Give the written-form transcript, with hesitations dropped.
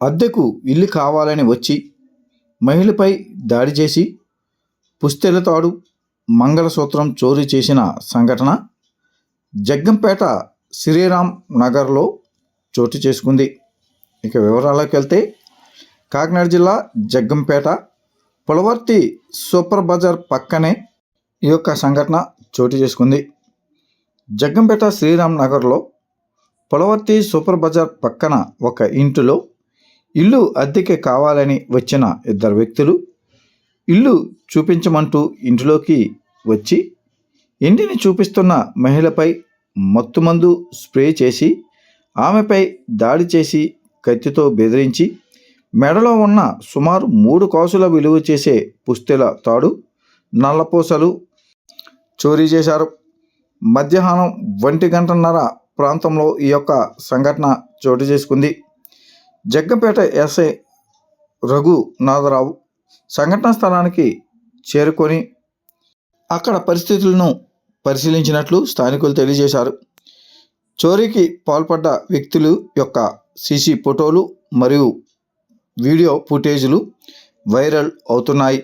అద్దెకు ఇల్లు కావాలని వచ్చి మహిళపై దాడి చేసి పుస్తెల తాడు, మంగళసూత్రం చోరీ చేసిన సంఘటన జగ్గంపేట శ్రీరామ్ నగర్లో చోటు చేసుకుంది. ఇక వివరాల్లోకి వెళ్తే కాకినాడ జిల్లా జగ్గంపేట పులవర్తి సూపర్ బజార్ పక్కనే ఈ యొక్క సంఘటన చోటు చేసుకుంది. జగ్గంపేట శ్రీరామ్ నగర్లో పులవర్తి సూపర్ బజార్ పక్కన ఒక ఇంటిలో ఇల్లు అద్దెకి కావాలని వచ్చిన ఇద్దరు వ్యక్తులు ఇల్లు చూపించమంటూ ఇంటిలోకి వచ్చి ఇంటిని చూపిస్తున్న మహిళపై మత్తుమందు స్ప్రే చేసి ఆమెపై దాడి చేసి కత్తితో బెదిరించి మెడలో ఉన్న సుమారు 3 కాసుల విలువ చేసే పుస్తెల తాడు, నల్లపూసలు చోరీ చేశారు. మధ్యాహ్నం 1:30 ప్రాంతంలో ఈ యొక్క సంఘటన చోటు చేసుకుంది. జగ్గంపేట ఎస్ఐ రఘునాథరావు సంఘటనా స్థలానికి చేరుకొని అక్కడ పరిస్థితులను పరిశీలించినట్లు స్థానికులు తెలియజేశారు. చోరీకి పాల్పడ్డ వ్యక్తులు యొక్క సీసీ ఫోటోలు మరియు వీడియో ఫుటేజీలు వైరల్ అవుతున్నాయి.